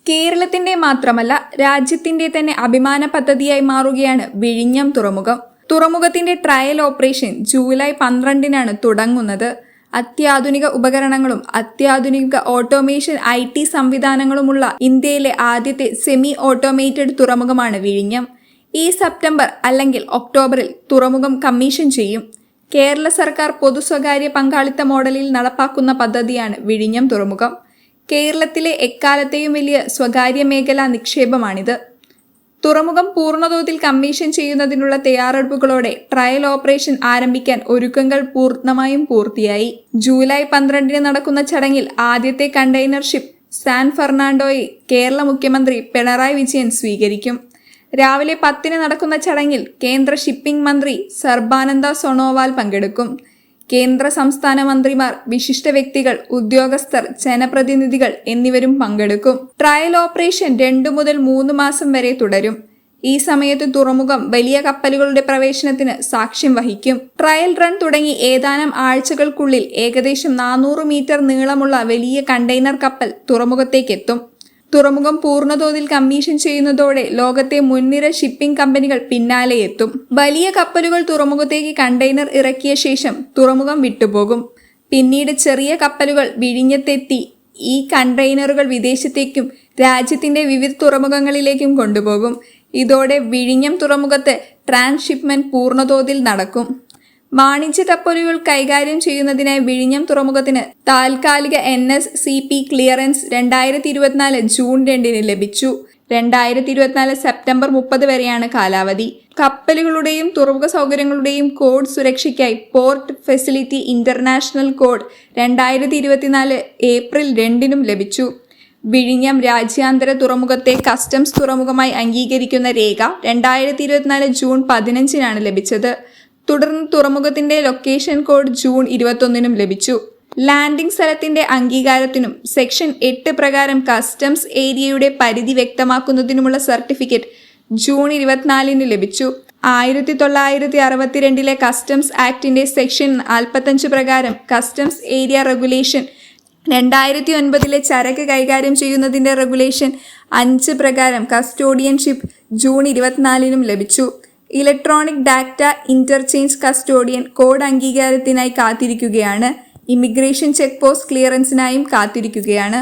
കേരളത്തിന്റെ മാത്രമല്ല രാജ്യത്തിന്റെ തന്നെ അഭിമാന പദ്ധതിയായി മാറുകയാണ് വിഴിഞ്ഞം തുറമുഖം. തുറമുഖത്തിന്റെ ട്രയൽ ഓപ്പറേഷൻ ജൂലൈ 12-നാണ് തുടങ്ങുന്നത്. അത്യാധുനിക ഉപകരണങ്ങളും അത്യാധുനിക ഓട്ടോമേഷൻ IT സംവിധാനങ്ങളുമുള്ള ഇന്ത്യയിലെ ആദ്യത്തെ സെമി ഓട്ടോമേറ്റഡ് തുറമുഖമാണ് വിഴിഞ്ഞം. ഈ സെപ്റ്റംബർ അല്ലെങ്കിൽ ഒക്ടോബറിൽ തുറമുഖം കമ്മീഷൻ ചെയ്യും. കേരള സർക്കാർ പൊതു സ്വകാര്യ പങ്കാളിത്ത മോഡലിൽ നടപ്പാക്കുന്ന പദ്ധതിയാണ് വിഴിഞ്ഞം തുറമുഖം. കേരളത്തിലെ എക്കാലത്തെയും വലിയ സ്വകാര്യ മേഖലാ നിക്ഷേപമാണിത്. തുറമുഖം പൂർണ്ണതോതിൽ കമ്മീഷൻ ചെയ്യുന്നതിനുള്ള തയ്യാറെടുപ്പുകളോടെ ട്രയൽ ഓപ്പറേഷൻ ആരംഭിക്കാൻ ഒരുക്കങ്ങൾ പൂർണ്ണമായും പൂർത്തിയായി. ജൂലൈ 12-ന് നടക്കുന്ന ചടങ്ങിൽ ആദ്യത്തെ കണ്ടെയ്നർ ഷിപ്പ് സാൻ ഫെർണാണ്ടോയെ കേരള മുഖ്യമന്ത്രി പിണറായി വിജയൻ സ്വീകരിക്കും. രാവിലെ 10-ന് നടക്കുന്ന ചടങ്ങിൽ കേന്ദ്ര ഷിപ്പിംഗ് മന്ത്രി സർബാനന്ദ സോണോവാൾ പങ്കെടുക്കും. കേന്ദ്ര സംസ്ഥാന മന്ത്രിമാർ, വിശിഷ്ട വ്യക്തികൾ, ഉദ്യോഗസ്ഥർ, ജനപ്രതിനിധികൾ എന്നിവരും പങ്കെടുക്കും. ട്രയൽ ഓപ്പറേഷൻ 2 മുതൽ 3 മാസം വരെ തുടരും. ഈ സമയത്ത് തുറമുഖം വലിയ കപ്പലുകളുടെ പ്രവേശനത്തിന് സാക്ഷ്യം വഹിക്കും. ട്രയൽ റൺ തുടങ്ങി ഏതാനും ആഴ്ചകൾക്കുള്ളിൽ ഏകദേശം 400 മീറ്റർ നീളമുള്ള വലിയ കണ്ടെയ്നർ കപ്പൽ തുറമുഖത്തേക്കെത്തും. തുറമുഖം പൂർണ്ണതോതിൽ കമ്മീഷൻ ചെയ്യുന്നതോടെ ലോകത്തെ മുൻനിര ഷിപ്പിംഗ് കമ്പനികൾ പിന്നാലെ എത്തും. വലിയ കപ്പലുകൾ തുറമുഖത്തേക്ക് കണ്ടെയ്നർ ഇറക്കിയ ശേഷം തുറമുഖം വിട്ടുപോകും. പിന്നീട് ചെറിയ കപ്പലുകൾ വിഴിഞ്ഞത്തെത്തി ഈ കണ്ടെയ്നറുകൾ വിദേശത്തേക്കും രാജ്യത്തിന്റെ വിവിധ തുറമുഖങ്ങളിലേക്കും കൊണ്ടുപോകും. ഇതോടെ വിഴിഞ്ഞം തുറമുഖത്ത് ട്രാൻസ്ഷിപ്മെന്റ് പൂർണ്ണതോതിൽ നടക്കും. വാണിജ്യ കപ്പലുകൾ കൈകാര്യം ചെയ്യുന്നതിനായി വിഴിഞ്ഞം തുറമുഖത്തിന് താൽക്കാലിക NSCP ക്ലിയറൻസ് 2024 ജൂൺ 2-ന് ലഭിച്ചു. 2024 സെപ്റ്റംബർ 30 വരെയാണ് കാലാവധി. കപ്പലുകളുടെയും തുറമുഖ സൗകര്യങ്ങളുടെയും കോഡ് സുരക്ഷയ്ക്കായി port facility international code 2024 April 2-നും ലഭിച്ചു. വിഴിഞ്ഞം രാജ്യാന്തര തുറമുഖത്തെ കസ്റ്റംസ് തുറമുഖമായി അംഗീകരിക്കുന്ന രേഖ 2024 ജൂൺ 15-നാണ് ലഭിച്ചത്. തുടർന്ന് തുറമുഖത്തിന്റെ ലൊക്കേഷൻ കോഡ് ജൂൺ 21-നും ലഭിച്ചു. ലാൻഡിംഗ് സ്ഥലത്തിന്റെ അംഗീകാരത്തിനും സെക്ഷൻ 8 പ്രകാരം കസ്റ്റംസ് ഏരിയയുടെ പരിധി വ്യക്തമാക്കുന്നതിനുമുള്ള സർട്ടിഫിക്കറ്റ് ജൂൺ 24-ന് ലഭിച്ചു. 1962 കസ്റ്റംസ് ആക്ടിന്റെ സെക്ഷൻ 45 പ്രകാരം കസ്റ്റംസ് ഏരിയ റെഗുലേഷൻ, 2009 ചരക്ക് കൈകാര്യം ചെയ്യുന്നതിന്റെ റെഗുലേഷൻ 5 പ്രകാരം കസ്റ്റോഡിയൻഷിപ്പ് ജൂൺ 24-നും ലഭിച്ചു. Electronic data interchange custodian code അംഗീകാരത്തിനായി കാത്തിരിക്കുകയാണ്. ഇമിഗ്രേഷൻ ചെക്ക് പോസ്റ്റ് ക്ലിയറൻസിനായും കാത്തിരിക്കുകയാണ്.